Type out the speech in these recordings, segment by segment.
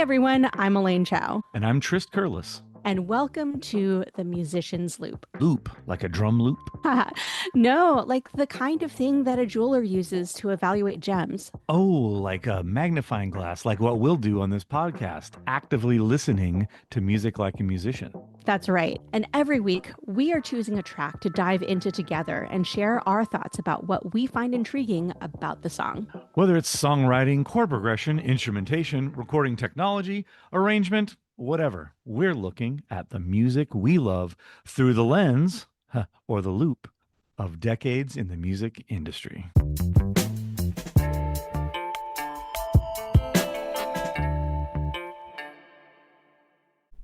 everyone, I'm Elaine Chow. And I'm Trist Curlis. And welcome to The Musician's Loop. Loop, like a drum loop? No, like the kind of thing that a jeweler uses to evaluate gems. Oh, like a magnifying glass, like what we'll do on this podcast, actively listening to music like a musician. That's right. And every week, we are choosing a track to dive into together and share our thoughts about what we find intriguing about the song. Whether it's songwriting, chord progression, instrumentation, recording technology, arrangement, whatever, we're looking at the music we love through the lens, or the loop, of decades in the music industry.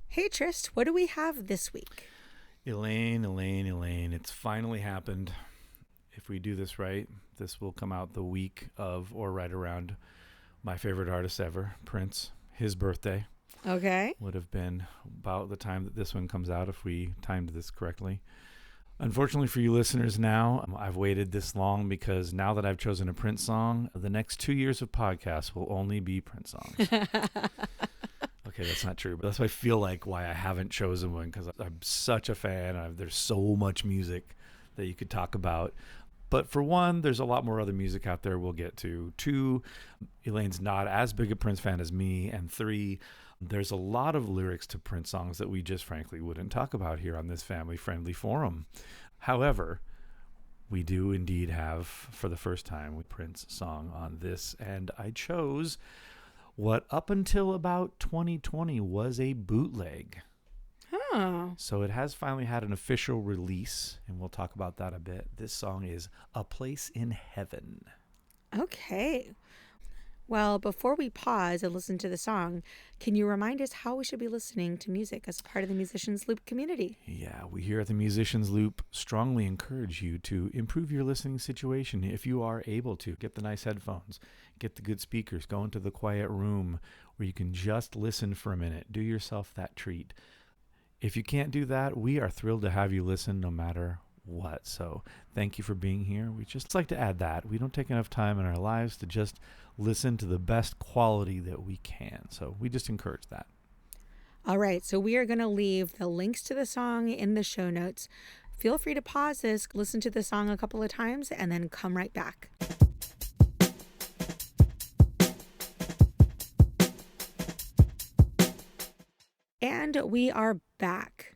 Hey, Trist, what do we have this week? Elaine, it's finally happened. If we do this right, this will come out the week of or right around my favorite artist ever, Prince. His birthday. Okay. Would have been about the time that this one comes out if we timed this correctly. Unfortunately for you listeners now, I've waited this long because now that I've chosen a Prince song, the next 2 years of podcasts will only be Prince songs. Okay, that's not true, but that's why I feel like why I haven't chosen one, because I'm such a fan. There's so much music that you could talk about. But for one, there's a lot more other music out there we'll get to. Two, Elaine's not as big a Prince fan as me. And three, there's a lot of lyrics to Prince songs that we just frankly wouldn't talk about here on this family-friendly forum. However, we do indeed have, for the first time, a Prince song on this. And I chose what up until about 2020 was a bootleg. Oh. So it has finally had an official release, and we'll talk about that a bit. This song is A Place in Heaven. Okay. Well, before we pause and listen to the song, can you remind us how we should be listening to music as part of the Musician's Loop community? Yeah, we here at the Musician's Loop strongly encourage you to improve your listening situation if you are able to. Get the nice headphones, get the good speakers, go into the quiet room where you can just listen for a minute. Do yourself that treat. If you can't do that, we are thrilled to have you listen no matter what. So thank you for being here. We just like to add that. We don't take enough time in our lives to just listen to the best quality that we can. So we just encourage that. All right. So we are going to leave the links to the song in the show notes. Feel free to pause this, listen to the song a couple of times, and then come right back. And we are back.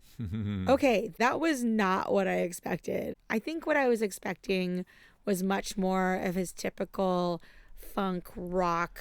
Okay, that was not what I expected. I think what I was expecting was much more of his typical funk rock,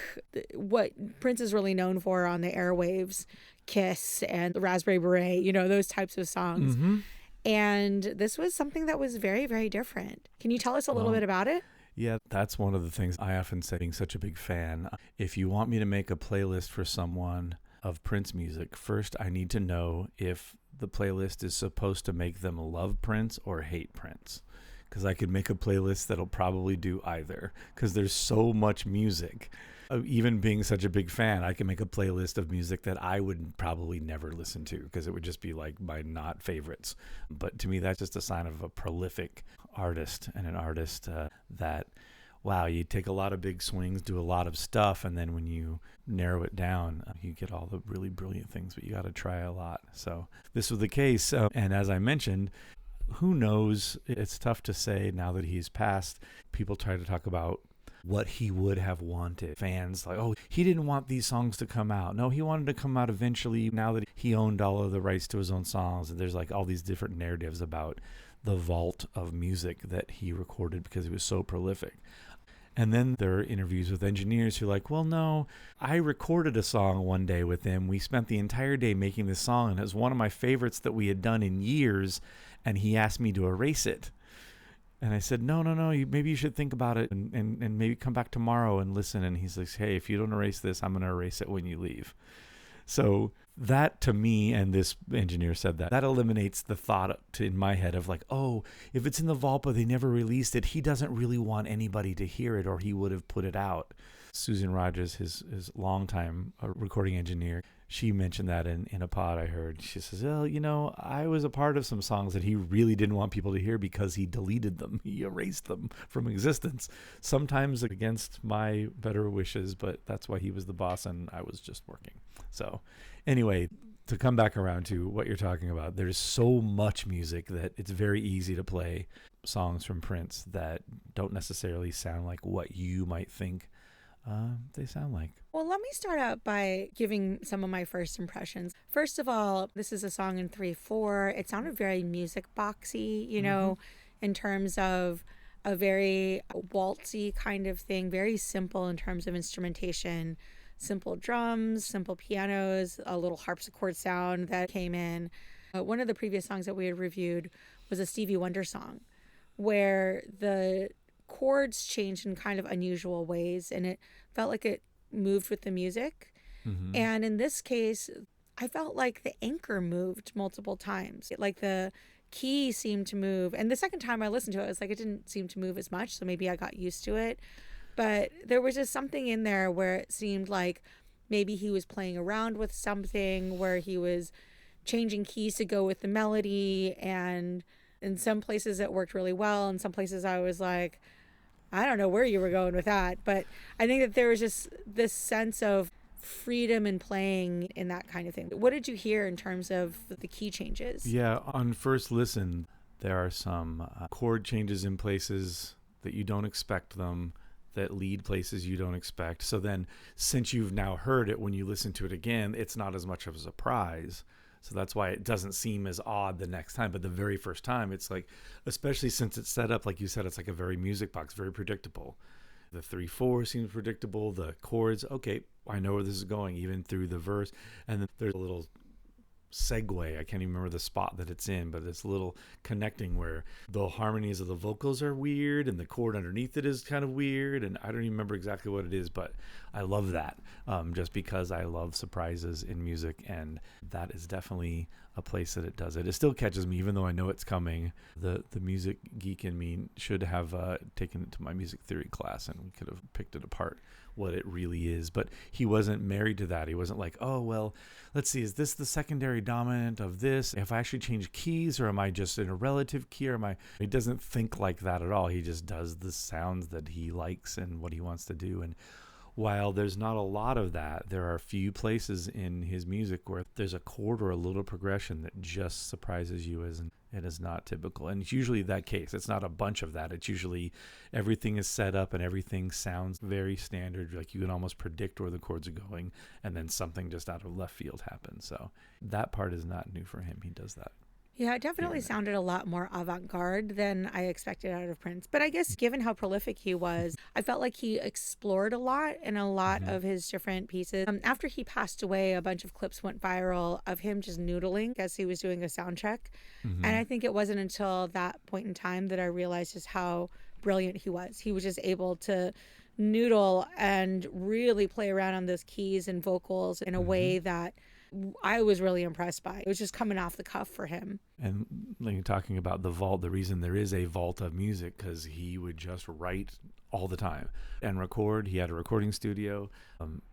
what Prince is really known for on the airwaves, Kiss and Raspberry Beret, those types of songs. Mm-hmm. And this was something that was very, very different. Can you tell us a little bit about it? Yeah, that's one of the things I often say, being such a big fan. If you want me to make a playlist for someone of Prince music, first I need to know if the playlist is supposed to make them love Prince or hate Prince, because I could make a playlist that'll probably do either, because there's so much music. Even being such a big fan, I can make a playlist of music that I would probably never listen to because it would just be like my not favorites. But to me, that's just a sign of a prolific artist, and an artist that, wow, you take a lot of big swings, do a lot of stuff, and then when you narrow it down, you get all the really brilliant things, but you got to try a lot. So this was the case. And as I mentioned, who knows? It's tough to say now that he's passed. People try to talk about what he would have wanted. Fans like, oh, he didn't want these songs to come out. No, he wanted to come out eventually now that he owned all of the rights to his own songs. And there's like all these different narratives about the vault of music that he recorded because he was so prolific. And then there are interviews with engineers who are like, well, no, I recorded a song one day with him. We spent the entire day making this song, and it was one of my favorites that we had done in years, and he asked me to erase it. And I said, no, maybe you should think about it and maybe come back tomorrow and listen. And he's like, hey, if you don't erase this, I'm going to erase it when you leave. So that, to me, and this engineer said that eliminates the thought in my head of like, oh, if it's in the vault but they never released it, he doesn't really want anybody to hear it, or he would have put it out. Susan Rogers, his longtime recording engineer, she mentioned that in a pod I heard. She says, well, I was a part of some songs that he really didn't want people to hear because he deleted them. He erased them from existence, sometimes against my better wishes, but that's why he was the boss and I was just working. So anyway, to come back around to what you're talking about, there's so much music that it's very easy to play songs from Prince that don't necessarily sound like what you might think they sound like. Well, let me start out by giving some of my first impressions. First of all, this is a song in 3/4. It sounded very music boxy, you know, in terms of a very waltzy kind of thing, very simple in terms of instrumentation, simple drums, simple pianos, a little harpsichord sound that came in. One of the previous songs that we had reviewed was a Stevie Wonder song where the chords changed in kind of unusual ways and it felt like it moved with the music. And in this case, I felt like the anchor moved multiple times. Like the key seemed to move. And the second time I listened to it, it was like it didn't seem to move as much. So maybe I got used to it. But there was just something in there where it seemed like maybe he was playing around with something, where he was changing keys to go with the melody. And in some places it worked really well. In some places I was like, I don't know where you were going with that. But I think that there was just this sense of freedom in playing in that kind of thing. What did you hear in terms of the key changes? Yeah, on first listen, there are some chord changes in places that you don't expect them, that lead places you don't expect. So then, since you've now heard it, when you listen to it again, it's not as much of a surprise. So that's why it doesn't seem as odd the next time. But the very first time, it's like, especially since it's set up, like you said, it's like a very music box, very predictable. The 3/4 seems predictable. The chords, okay, I know where this is going, even through the verse. And then there's a little segue. I can't even remember the spot that it's in, but it's a little connecting where the harmonies of the vocals are weird and the chord underneath it is kind of weird. And I don't even remember exactly what it is, but I love that just because I love surprises in music. And that is definitely a place that it does it. It still catches me, even though I know it's coming. The music geek in me should have taken it to my music theory class and we could have picked it apart, what it really is. But he wasn't married to that. He wasn't like, oh, well, let's see, is this the secondary dominant of this? If I actually change keys, or am I just in a relative key, or am I? He doesn't think like that at all. He just does the sounds that he likes and what he wants to do. And while there's not a lot of that, there are a few places in his music where there's a chord or a little progression that just surprises you as it is not typical. And it's usually that case. It's not a bunch of that. It's usually everything is set up and everything sounds very standard. Like you can almost predict where the chords are going, and then something just out of left field happens. So that part is not new for him. He does that. Yeah, it definitely sounded a lot more avant-garde than I expected out of Prince. But I guess given how prolific he was, I felt like he explored a lot in a lot of his different pieces. After he passed away, a bunch of clips went viral of him just noodling as he was doing a sound check. And I think it wasn't until that point in time that I realized just how brilliant he was. He was just able to noodle and really play around on those keys and vocals in a way that I was really impressed by. It was just coming off the cuff for him. And like you're talking about the vault, the reason there is a vault of music, because he would just write all the time and record. He had a recording studio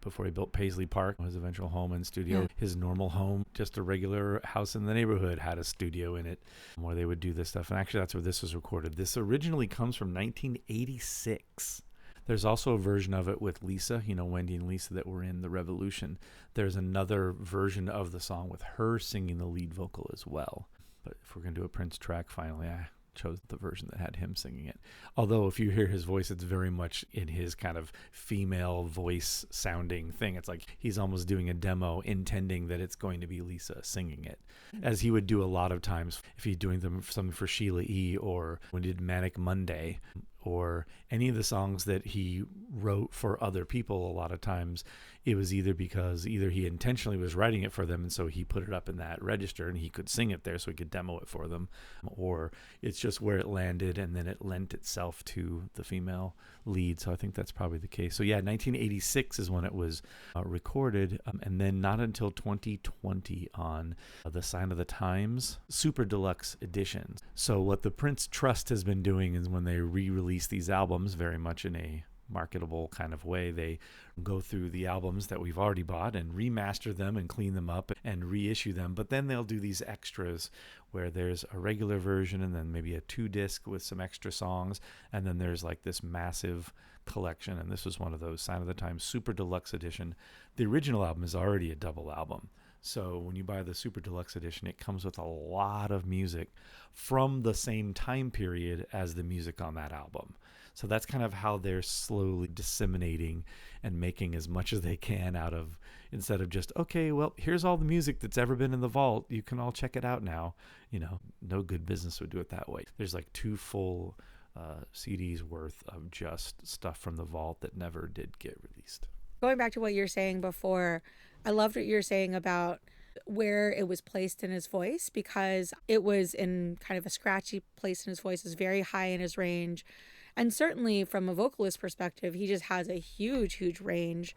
before he built Paisley Park, his eventual home and studio. Yeah. His normal home, just a regular house in the neighborhood, had a studio in it where they would do this stuff. And actually, that's where this was recorded. This originally comes from 1986. There's also a version of it with Lisa, Wendy and Lisa that were in The Revolution. There's another version of the song with her singing the lead vocal as well. But if we're going to do a Prince track, finally, I chose the version that had him singing it. Although if you hear his voice, it's very much in his kind of female voice sounding thing. It's like he's almost doing a demo intending that it's going to be Lisa singing it, as he would do a lot of times if he's doing something for Sheila E. or when he did Manic Monday, or any of the songs that he wrote for other people. A lot of times it was either because he intentionally was writing it for them and so he put it up in that register and he could sing it there so he could demo it for them, or it's just where it landed and then it lent itself to the female lead. So I think that's probably the case. So yeah, 1986 is when it was recorded, and then not until 2020 on the Sign of the Times Super Deluxe editions. So what the Prince Trust has been doing is when they re-release these albums very much in a marketable kind of way. They go through the albums that we've already bought and remaster them and clean them up and reissue them. But then they'll do these extras where there's a regular version and then maybe a 2-disc with some extra songs. And then there's like this massive collection. And this was one of those Sign of the Times Super Deluxe Edition. The original album is already a double album. So when you buy the Super Deluxe Edition, it comes with a lot of music from the same time period as the music on that album. So that's kind of how they're slowly disseminating and making as much as they can out of, instead of just, okay, well, here's all the music that's ever been in the vault. You can all check it out now. You know, no good business would do it that way. There's like 2 full CDs worth of just stuff from the vault that never did get released. Going back to what you're saying before, I loved what you're saying about where it was placed in his voice, because it was in kind of a scratchy place in his voice. It's very high in his range. And certainly from a vocalist perspective, he just has a huge range.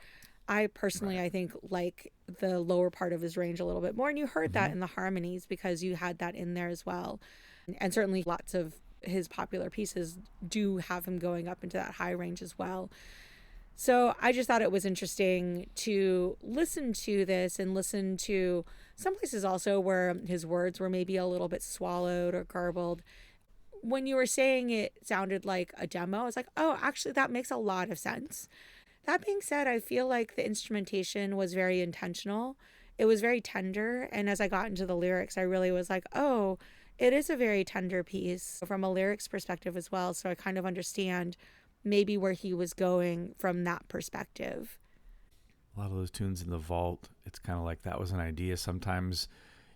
I personally, I think, like the lower part of his range a little bit more. And you heard that in the harmonies because you had that in there as well. And certainly lots of his popular pieces do have him going up into that high range as well. So I just thought it was interesting to listen to this and listen to some places also where his words were maybe a little bit swallowed or garbled. When you were saying it sounded like a demo, I was like, oh, actually, that makes a lot of sense. That being said, I feel like the instrumentation was very intentional. It was very tender. And as I got into the lyrics, I really was like, oh, it is a very tender piece from a lyrics perspective as well. So I kind of understand maybe where he was going from that perspective. A lot of those tunes in the vault, it's kind of like that was an idea. Sometimes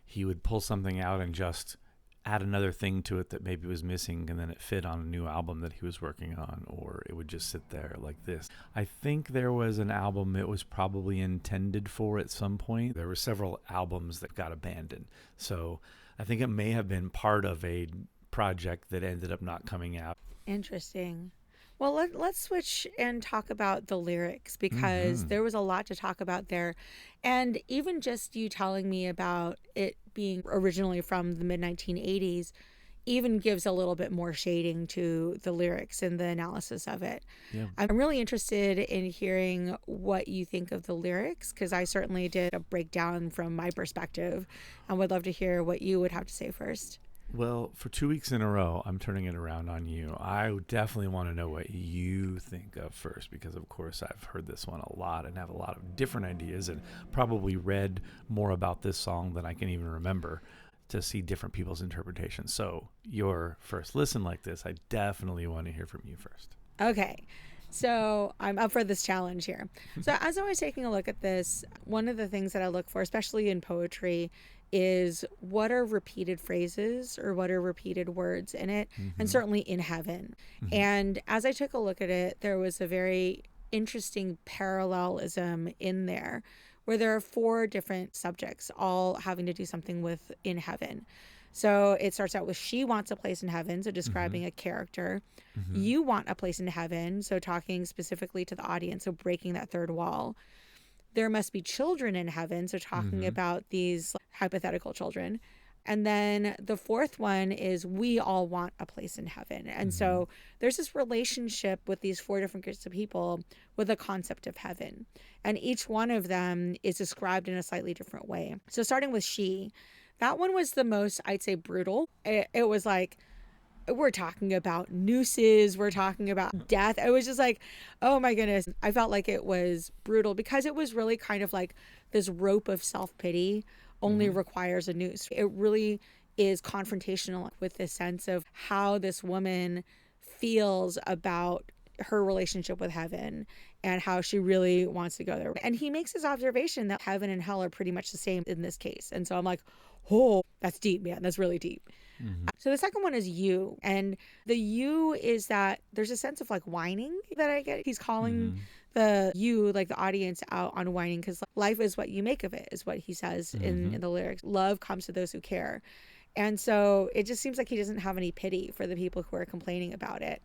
he would pull something out and just add another thing to it that maybe was missing, and then it fit on a new album that he was working on, or it would just sit there like this. I think there was an album it was probably intended for at some point. There were several albums that got abandoned. So I think it may have been part of a project that ended up not coming out. Interesting. Well, let's switch and talk about the lyrics, because there was a lot to talk about there. And even just you telling me about it being originally from the mid-1980s even gives a little bit more shading to the lyrics and the analysis of it. Yeah. I'm really interested in hearing what you think of the lyrics, because I certainly did a breakdown from my perspective and would love to hear what you would have to say first. Well, for 2 weeks in a row, I'm turning it around on you. I definitely want to know what you think of first, because, of course, I've heard this one a lot and have a lot of different ideas and probably read more about this song than I can even remember to see different people's interpretations. So your first listen like this, I definitely want to hear from you first. Okay. So I'm up for this challenge here. So as I was taking a look at this, one of the things that I look for, especially in poetry, is what are repeated phrases or what are repeated words in it, and certainly in heaven. And as I took a look at it, there was a very interesting parallelism in there where there are 4 different subjects all having to do something with in heaven. So it starts out with she wants a place in heaven, so describing a character. You want a place in heaven, so talking specifically to the audience, so breaking that third wall. There must be children in heaven, so talking about these hypothetical children. And then the 4th one is we all want a place in heaven. And so there's this relationship with these 4 different groups of people with a concept of heaven. And each one of them is described in a slightly different way. So starting with she, that one was the most, I'd say, brutal. It was like, we're talking about nooses, we're talking about death. It was just like, oh my goodness. I felt like it was brutal because it was really kind of like this rope of self-pity only requires a noose. It really is confrontational with this sense of how this woman feels about her relationship with heaven and how she really wants to go there. And he makes this observation that heaven and hell are pretty much the same in this case. And so I'm like, oh, that's deep, man. That's really deep. So the second one is you. And the you is that there's a sense of like whining that I get. He's calling the you, like the audience, out on whining, because life is what you make of it, is what he says in the lyrics. Love comes to those who care. And so it just seems like he doesn't have any pity for the people who are complaining about it.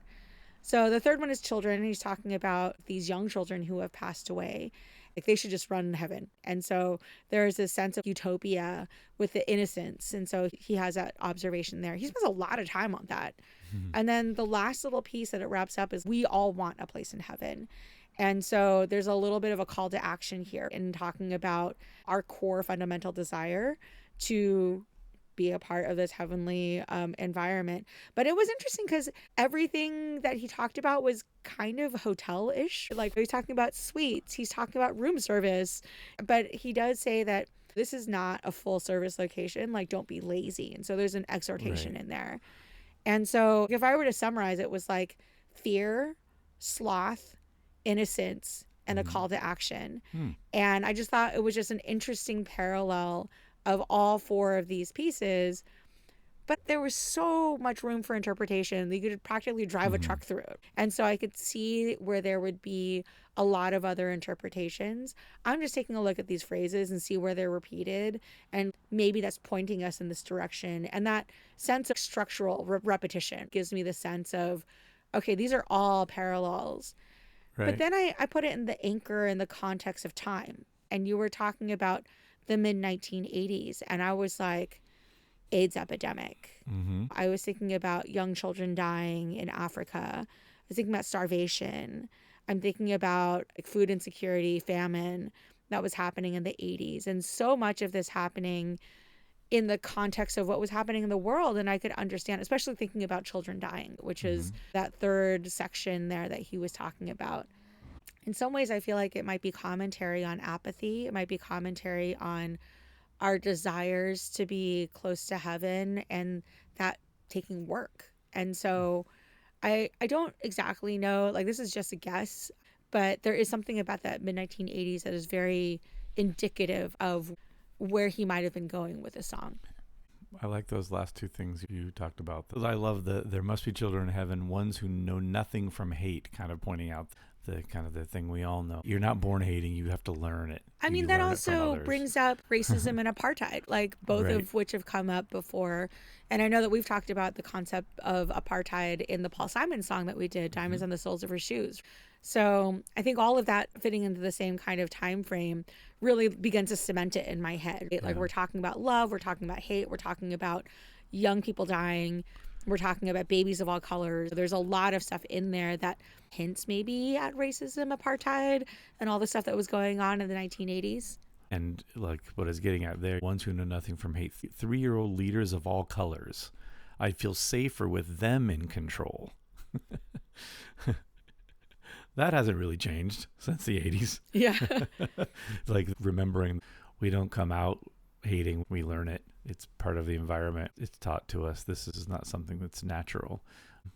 So the third one is children. And he's talking about these young children who have passed away. Like they should just run heaven. And so there's this sense of utopia with the innocence. And so he has that observation there. He spends a lot of time on that. And then the last little piece that it wraps up is we all want a place in heaven. And so there's a little bit of a call to action here in talking about our core fundamental desire to be a part of this heavenly environment. But it was interesting because everything that he talked about was kind of hotel-ish. Like he's talking about suites, he's talking about room service, but he does say that this is not a full service location. Like, don't be lazy. And so there's an exhortation in there. And so if I were to summarize, it was like fear, sloth, innocence, and a call to action. And I just thought it was just an interesting parallel of all four of these pieces. But there was so much room for interpretation that you could practically drive a truck through it. And so I could see where there would be a lot of other interpretations. I'm just taking a look at these phrases and see where they're repeated. And maybe that's pointing us in this direction. And that sense of structural repetition gives me the sense of, okay, these are all parallels. Right. But then I put it in the anchor in the context of time. And you were talking about the mid-1980s. And I was like, AIDS epidemic. I was thinking about young children dying in Africa. I was thinking about starvation. I'm thinking about like, food insecurity, famine that was happening in the 80s. And so much of this happening in the context of what was happening in the world. And I could understand, especially thinking about children dying, which is that third section there that he was talking about. In some ways, I feel like it might be commentary on apathy. It might be commentary on our desires to be close to heaven and that taking work. And so I don't exactly know, like this is just a guess, but there is something about that mid-1980s that is very indicative of where he might have been going with the song. I like those last two things you talked about. I love the there must be children in heaven, ones who know nothing from hate, kind of pointing out the kind of the thing we all know. You're not born hating, you have to learn it. I mean, that also brings up racism and apartheid, like both of which have come up before. And I know that we've talked about the concept of apartheid in the Paul Simon song that we did, Diamonds on the Soles of Her Shoes. So I think all of that fitting into the same kind of time frame really began to cement it in my head. Like we're talking about love, we're talking about hate, we're talking about young people dying, we're talking about babies of all colors. There's a lot of stuff in there that hints maybe at racism, apartheid, and all the stuff that was going on in the 1980s. And like what I was getting at there, ones who know nothing from hate, 3-year-old leaders of all colors. I feel safer with them in control. That hasn't really changed since the 80s. Yeah. Like remembering we don't come out hating, we learn it. It's part of the environment. It's taught to us. This is not something that's natural.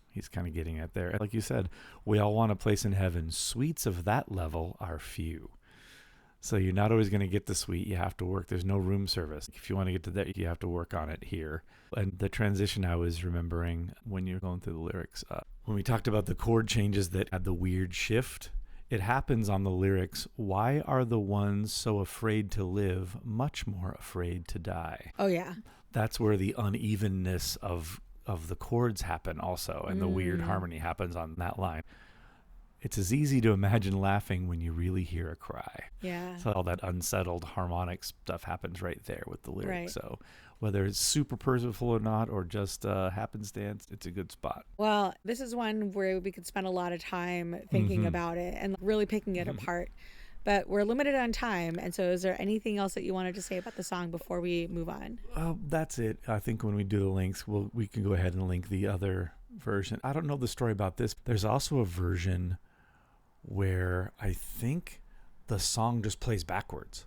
He's kind of getting at there. Like you said, we all want a place in heaven. Suites of that level are few. So you're not always going to get the suite. You have to work. There's no room service. If you want to get to that, you have to work on it here. And the transition I was remembering when you're going through the lyrics, when we talked about the chord changes that had the weird shift, it happens on the lyrics. Why are the ones so afraid to live much more afraid to die? Oh, yeah. That's where the unevenness of the chords happen also, and the weird harmony happens on that line. It's as easy to imagine laughing when you really hear a cry. Yeah. So all that unsettled harmonic stuff happens right there with the lyrics. Right. So whether it's super purposeful or not, or just happenstance, it's a good spot. Well, this is one where we could spend a lot of time thinking about it and really picking it apart. But we're limited on time. And so is there anything else that you wanted to say about the song before we move on? That's it. I think when we do the links, we can go ahead and link the other version. I don't know the story about this. There's also a version where I think the song just plays backwards.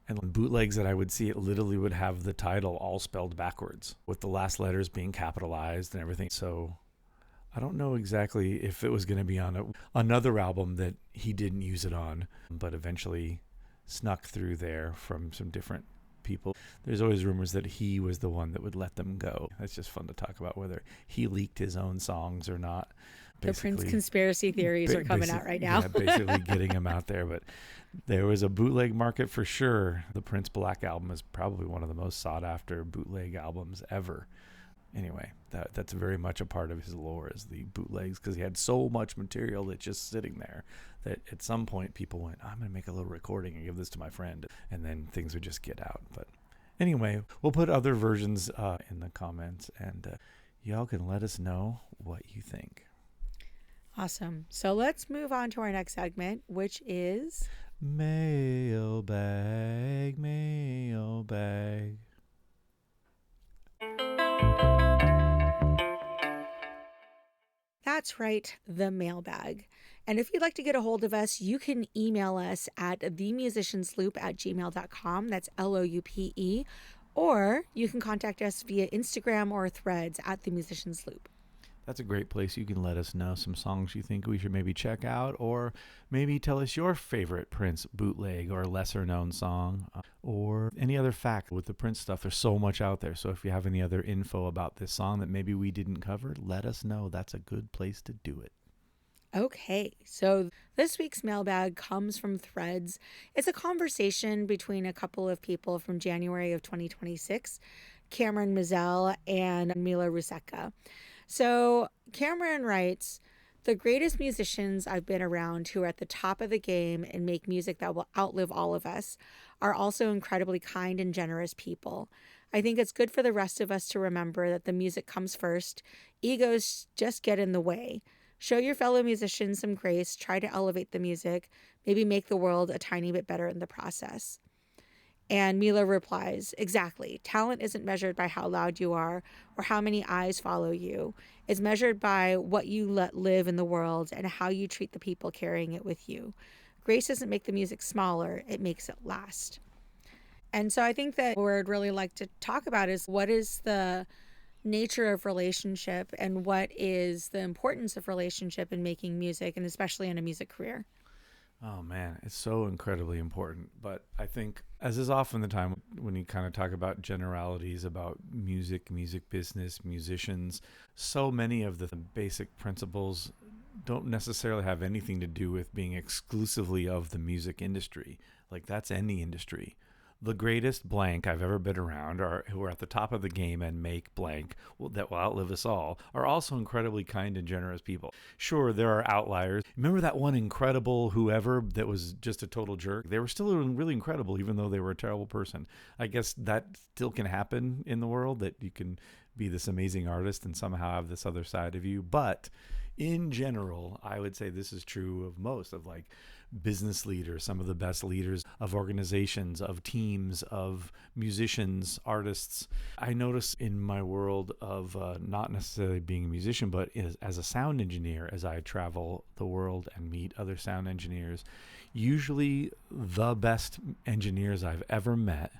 And on bootlegs that I would see, it literally would have the title all spelled backwards with the last letters being capitalized and everything. So I don't know exactly if it was going to be on another album that he didn't use it on, but eventually snuck through there from some different people. There's always rumors that he was the one that would let them go. That's just fun to talk about, whether he leaked his own songs or not. The Prince conspiracy theories are coming out right now. Yeah, basically getting him out there. But there was a bootleg market for sure. The Prince Black album is probably one of the most sought after bootleg albums ever. Anyway, that's very much a part of his lore, is the bootlegs, because he had so much material that's just sitting there that at some point people went, I'm going to make a little recording and give this to my friend, and then things would just get out. But anyway, we'll put other versions in the comments, and y'all can let us know what you think. Awesome. So let's move on to our next segment, which is Mailbag, mailbag. That's right, the mailbag. And if you'd like to get a hold of us, you can email us at themusiciansloop@gmail.com. That's LOUPE. Or you can contact us via Instagram or Threads at themusiciansloop. That's a great place. You can let us know some songs you think we should maybe check out, or maybe tell us your favorite Prince bootleg or lesser known song, or any other fact with the Prince stuff. There's so much out there. So if you have any other info about this song that maybe we didn't cover, let us know. That's a good place to do it. Okay, so this week's mailbag comes from Threads. It's a conversation between a couple of people from January of 2026, Cameron Mazel and Mila Ruseka. So Cameron writes, the greatest musicians I've been around who are at the top of the game and make music that will outlive all of us are also incredibly kind and generous people. I think it's good for the rest of us to remember that the music comes first. Egos just get in the way. Show your fellow musicians some grace, try to elevate the music, maybe make the world a tiny bit better in the process. And Mila replies, exactly. Talent isn't measured by how loud you are or how many eyes follow you. It's measured by what you let live in the world and how you treat the people carrying it with you. Grace doesn't make the music smaller, it makes it last. And so I think that what I'd really like to talk about is what is the nature of relationship and what is the importance of relationship in making music, and especially in a music career. Oh man, it's so incredibly important. But I think, as is often the time when you kind of talk about generalities about music, music business, musicians, so many of the basic principles don't necessarily have anything to do with being exclusively of the music industry. Like, that's any industry. The greatest blank I've ever been around, or who are at the top of the game and make blank that will outlive us all, are also incredibly kind and generous people. Sure, there are outliers. Remember that one incredible whoever that was just a total jerk? They were still really incredible, even though they were a terrible person. I guess that still can happen in the world, that you can be this amazing artist and somehow have this other side of you. But in general, I would say this is true of most of like business leaders, some of the best leaders of organizations, of teams, of musicians, artists. I notice in my world of not necessarily being a musician, but as a sound engineer, as I travel the world and meet other sound engineers, usually the best engineers I've ever met,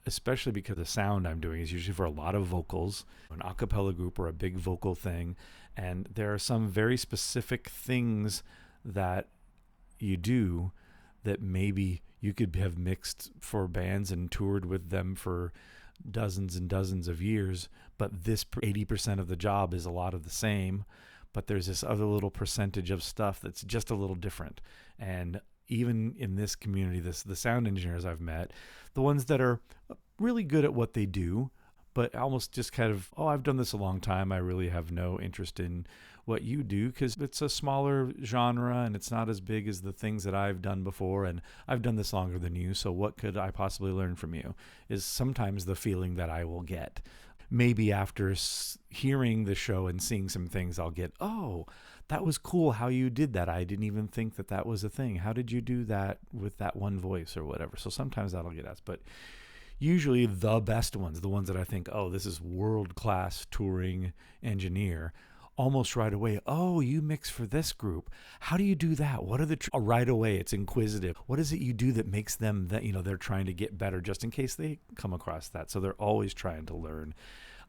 especially because the sound I'm doing is usually for a lot of vocals, an a cappella group or a big vocal thing. And there are some very specific things that you do that maybe you could have mixed for bands and toured with them for dozens and dozens of years, but this 80% of the job is a lot of the same, but there's this other little percentage of stuff that's just a little different. And even in this community, the sound engineers I've met, the ones that are really good at what they do, but almost just kind of, oh, I've done this a long time, I really have no interest in what you do because it's a smaller genre and it's not as big as the things that I've done before, and I've done this longer than you, so what could I possibly learn from you, is sometimes the feeling that I will get. Maybe after hearing the show and seeing some things, I'll get, oh, that was cool how you did that. I didn't even think that that was a thing. How did you do that with that one voice or whatever? So sometimes that'll get asked, but usually the best ones, the ones that I think, oh, this is world-class touring engineer, almost right away, oh, you mix for this group. How do you do that? What are the right away? It's inquisitive. What is it you do that makes them that, they're trying to get better just in case they come across that. So they're always trying to learn.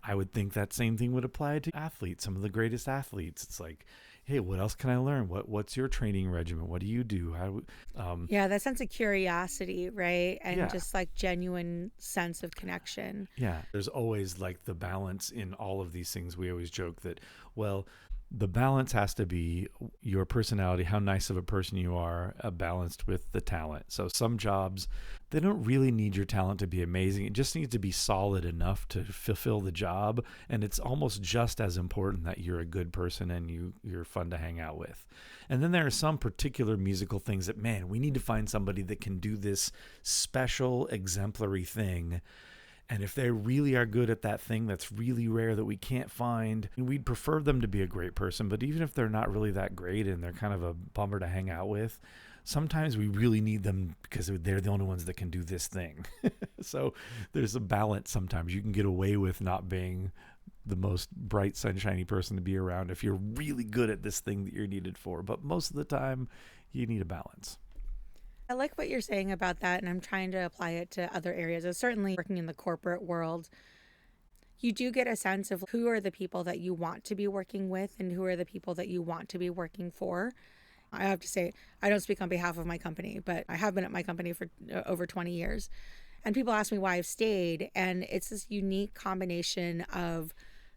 I would think that same thing would apply to athletes, some of the greatest athletes. It's like, hey, what else can I learn? What's your training regimen? What do you do? Yeah, that sense of curiosity, right? And just like genuine sense of connection. Yeah, there's always like the balance in all of these things. We always joke that, well, The balance has to be your personality, how nice of a person you are, balanced with the talent. So some jobs, they don't really need your talent to be amazing. It just needs to be solid enough to fulfill the job. And it's almost just as important that you're a good person and you're fun to hang out with. And then there are some particular musical things that, man, we need to find somebody that can do this special, exemplary thing. And if they really are good at that thing that's really rare that we can't find, we'd prefer them to be a great person. But even if they're not really that great and they're kind of a bummer to hang out with, sometimes we really need them because they're the only ones that can do this thing. So there's a balance. Sometimes you can get away with not being the most bright, sunshiny person to be around if you're really good at this thing that you're needed for. But most of the time, you need a balance. I like what you're saying about that, and I'm trying to apply it to other areas. Certainly working in the corporate world, you do get a sense of who are the people that you want to be working with and who are the people that you want to be working for. I have to say, I don't speak on behalf of my company, but I have been at my company for over 20 years. And people ask me why I've stayed, and it's this unique combination of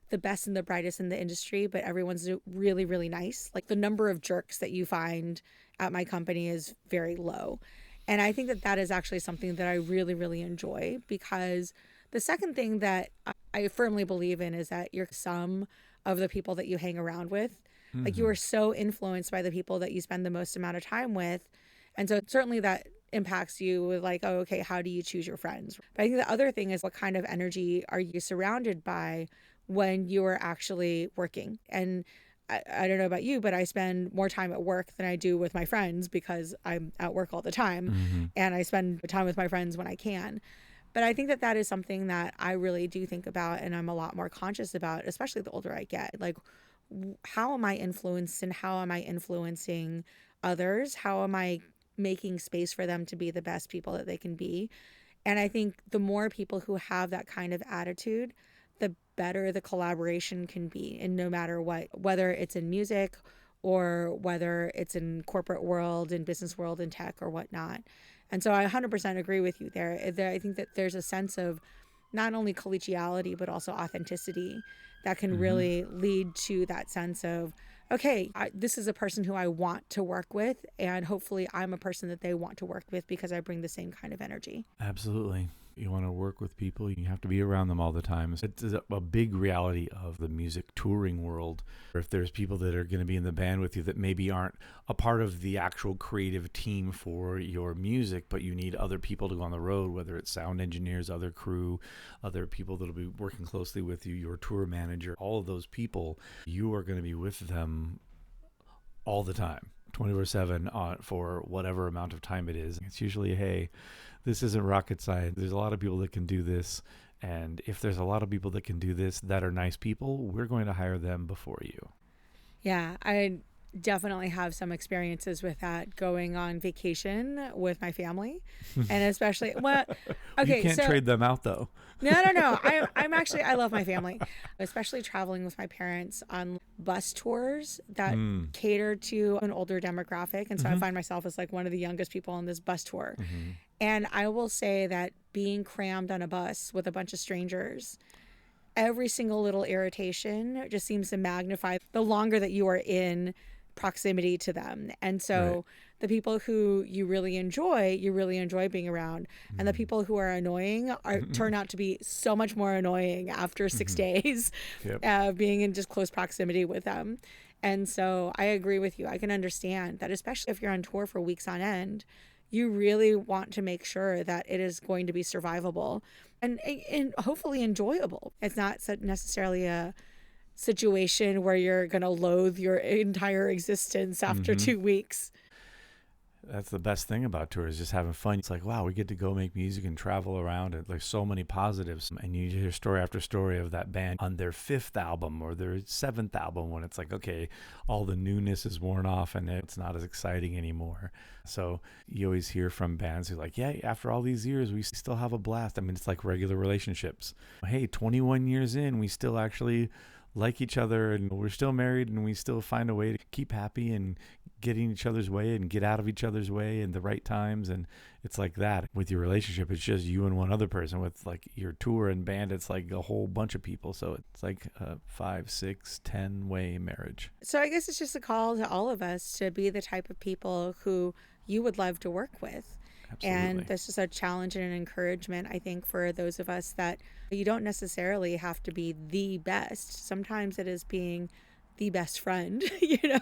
the best and the brightest in the industry, but everyone's really, really nice. Like the number of jerks that you find at my company is very low. And I think that that is actually something that I really, really enjoy, because the second thing that I firmly believe in is that you're sum of the people that you hang around with. Mm-hmm. Like you are so influenced by the people that you spend the most amount of time with. And so certainly that impacts you with like, oh, okay, how do you choose your friends? But I think the other thing is what kind of energy are you surrounded by when you are actually working? And I don't know about you, but I spend more time at work than I do with my friends because I'm at work all the time. Mm-hmm. And I spend time with my friends when I can. But I think that that is something that I really do think about, and I'm a lot more conscious about, especially the older I get. Like, how am I influenced and how am I influencing others? How am I making space for them to be the best people that they can be? And I think the more people who have that kind of attitude, the better the collaboration can be. And no matter what, whether it's in music or whether it's in corporate world, in business world, in tech or whatnot. And so I 100% agree with you there. I think that there's a sense of not only collegiality, but also authenticity that can really lead to that sense of, okay, this is a person who I want to work with, and hopefully I'm a person that they want to work with because I bring the same kind of energy. Absolutely. You want to work with people, you have to be around them all the time. It's a big reality of the music touring world. If there's people that are going to be in the band with you that maybe aren't a part of the actual creative team for your music, but you need other people to go on the road, whether it's sound engineers, other crew, other people that'll be working closely with you, your tour manager, all of those people, you are going to be with them all the time, 24/7 for whatever amount of time it is. It's usually, hey, this isn't rocket science. There's a lot of people that can do this. And if there's a lot of people that can do this that are nice people, we're going to hire them before you. Yeah, I definitely have some experiences with that, going on vacation with my family. And especially, well, okay. You can't trade them out though. No. I'm actually, I love my family, especially traveling with my parents on bus tours that cater to an older demographic. And so I find myself as like one of the youngest people on this bus tour. And I will say that being crammed on a bus with a bunch of strangers, every single little irritation just seems to magnify the longer that you are in proximity to them. And so the people who you really enjoy being around. And the people who are annoying turn out to be so much more annoying after 6 days being in just close proximity with them. And so I agree with you. I can understand that, especially if you're on tour for weeks on end, you really want to make sure that it is going to be survivable and hopefully enjoyable. It's not necessarily a situation where you're going to loathe your entire existence after 2 weeks. That's the best thing about tours, just having fun. It's like, wow, we get to go make music and travel around. And there's so many positives. And you hear story after story of that band on their 5th album or their 7th album when it's like, okay, all the newness is worn off and it's not as exciting anymore. So you always hear from bands who are like, yeah, after all these years, we still have a blast. I mean, it's like regular relationships. Hey, 21 years in, we still actually like each other and we're still married and we still find a way to keep happy and get in each other's way and get out of each other's way in the right times. And it's like that with your relationship. It's just you and one other person. With like your tour and band, it's like a whole bunch of people. So it's like a 5, 6, 10 way marriage. So I guess it's just a call to all of us to be the type of people who you would love to work with. Absolutely. And this is a challenge and an encouragement, I think, for those of us that you don't necessarily have to be the best. Sometimes it is being the best friend,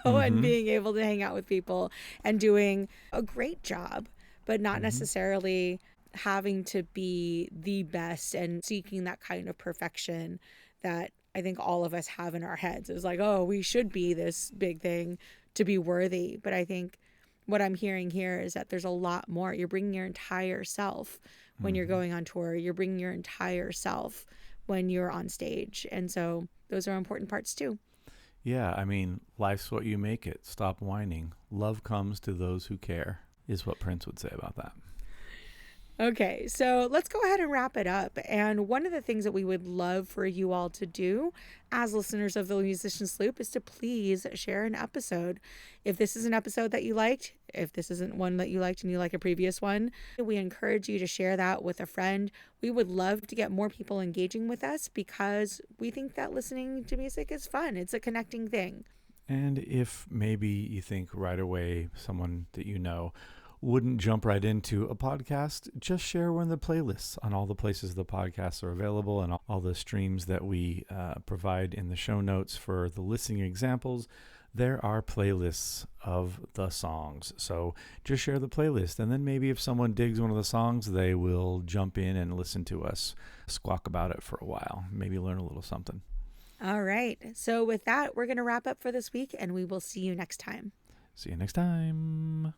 and being able to hang out with people and doing a great job, but not necessarily having to be the best and seeking that kind of perfection that I think all of us have in our heads. It's like, oh, we should be this big thing to be worthy. But I think what I'm hearing here is that there's a lot more. You're bringing your entire self when you're going on tour. You're bringing your entire self when you're on stage. And so those are important parts too. Yeah, I mean, life's what you make it. Stop whining. Love comes to those who care, is what Prince would say about that. Okay, so let's go ahead and wrap it up. And one of the things that we would love for you all to do as listeners of the Musician Sloop is to please share an episode. If this is an episode that you liked, if this isn't one that you liked and you like a previous one, we encourage you to share that with a friend. We would love to get more people engaging with us because we think that listening to music is fun. It's a connecting thing. And if maybe you think right away someone that you know wouldn't jump right into a podcast, just share one of the playlists on all the places the podcasts are available and all the streams that we provide in the show notes for the listening examples. There are playlists of the songs. So just share the playlist. And then maybe if someone digs one of the songs, they will jump in and listen to us squawk about it for a while. Maybe learn a little something. All right. So with that, we're going to wrap up for this week and we will see you next time. See you next time.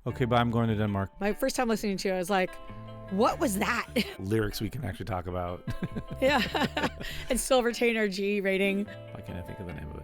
Okay, bye. I'm going to Denmark. My first time listening to it, I was like, what was that? Lyrics we can actually talk about. Yeah. And still retain our G rating. Why can't I think of the name of it?